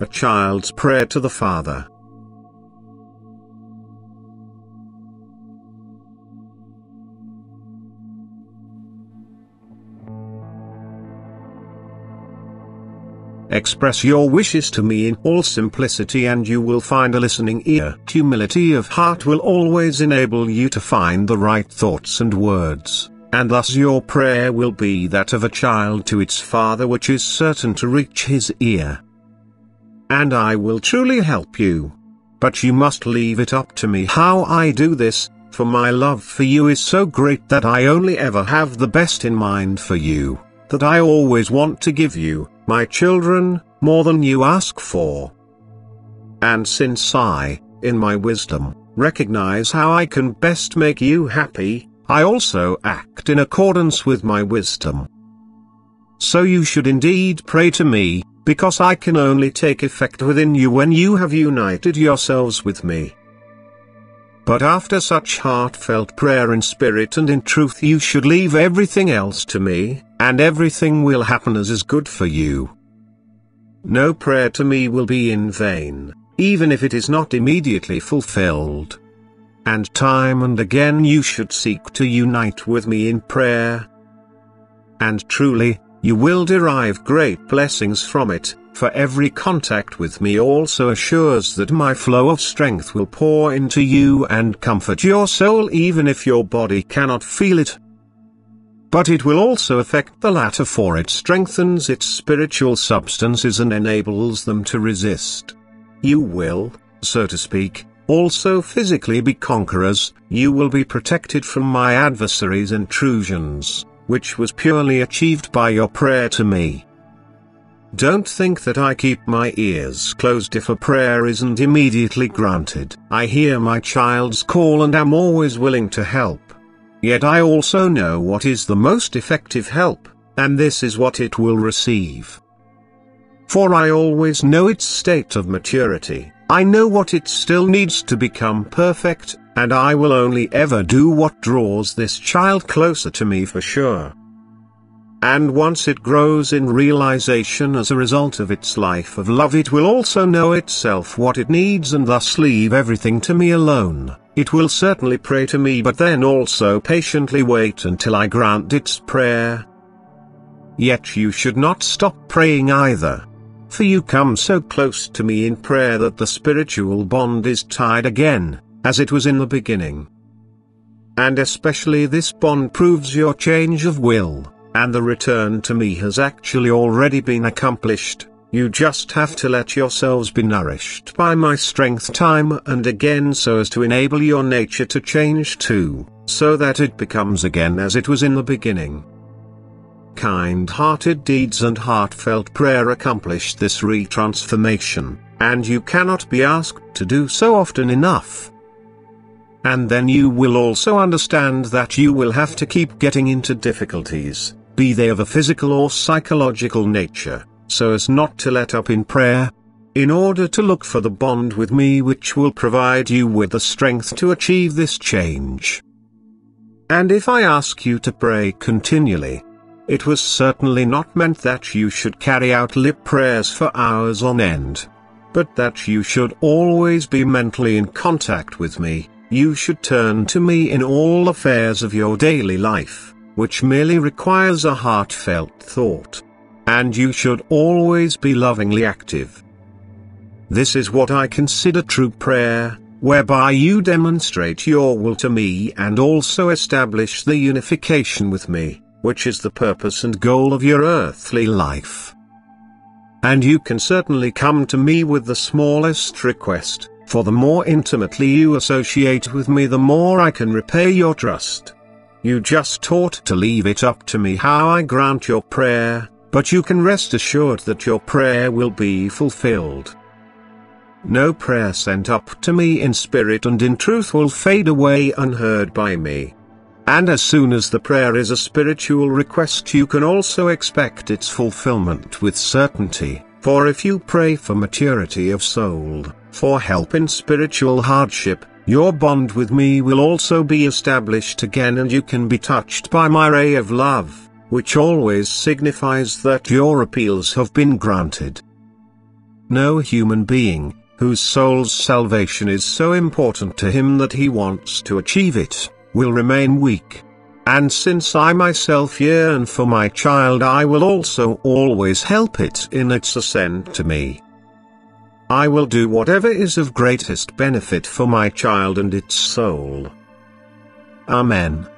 A child's prayer to the Father. Express your wishes to me in all simplicity and you will find a listening ear. Humility of heart will always enable you to find the right thoughts and words, and thus your prayer will be that of a child to its father, which is certain to reach his ear. And I will truly help you. But you must leave it up to me how I do this, for my love for you is so great that I only ever have the best in mind for you, that I always want to give you, my children, more than you ask for. And since I, in my wisdom, recognize how I can best make you happy, I also act in accordance with my wisdom. So you should indeed pray to me, because I can only take effect within you when you have united yourselves with me. But after such heartfelt prayer in spirit and in truth, you should leave everything else to me, and everything will happen as is good for you. No prayer to me will be in vain, even if it is not immediately fulfilled. And time and again you should seek to unite with me in prayer. And truly, you will derive great blessings from it, for every contact with me also assures that my flow of strength will pour into you and comfort your soul even if your body cannot feel it. But it will also affect the latter, for it strengthens its spiritual substances and enables them to resist. You will, so to speak, also physically be conquerors. You will be protected from my adversaries' intrusions, which was purely achieved by your prayer to me. Don't think that I keep my ears closed if a prayer isn't immediately granted. I hear my child's call and am always willing to help. Yet I also know what is the most effective help, and this is what it will receive. For I always know its state of maturity, I know what it still needs to become perfect, and I will only ever do what draws this child closer to me for sure. And once it grows in realization as a result of its life of love, it will also know itself what it needs and thus leave everything to me alone. It will certainly pray to me, but then also patiently wait until I grant its prayer. Yet you should not stop praying either. For you come so close to me in prayer that the spiritual bond is tied again, as it was in the beginning. And especially this bond proves your change of will, and the return to me has actually already been accomplished. You just have to let yourselves be nourished by my strength time and again so as to enable your nature to change too, so that it becomes again as it was in the beginning. Kind-hearted deeds and heartfelt prayer accomplish this retransformation, and you cannot be asked to do so often enough. And then you will also understand that you will have to keep getting into difficulties, be they of a physical or psychological nature, so as not to let up in prayer, in order to look for the bond with me which will provide you with the strength to achieve this change. And if I ask you to pray continually, it was certainly not meant that you should carry out lip prayers for hours on end, but that you should always be mentally in contact with me. You should turn to me in all affairs of your daily life, which merely requires a heartfelt thought. And you should always be lovingly active. This is what I consider true prayer, whereby you demonstrate your will to me and also establish the unification with me, which is the purpose and goal of your earthly life. And you can certainly come to me with the smallest request, for the more intimately you associate with me, the more I can repay your trust. You just ought to leave it up to me how I grant your prayer, but you can rest assured that your prayer will be fulfilled. No prayer sent up to me in spirit and in truth will fade away unheard by me. And as soon as the prayer is a spiritual request, you can also expect its fulfillment with certainty, for if you pray for maturity of soul, for help in spiritual hardship, your bond with me will also be established again and you can be touched by my ray of love, which always signifies that your appeals have been granted. No human being, whose soul's salvation is so important to him that he wants to achieve it, will remain weak. And since I myself yearn for my child, I will also always help it in its ascent to me. I will do whatever is of greatest benefit for my child and its soul. Amen.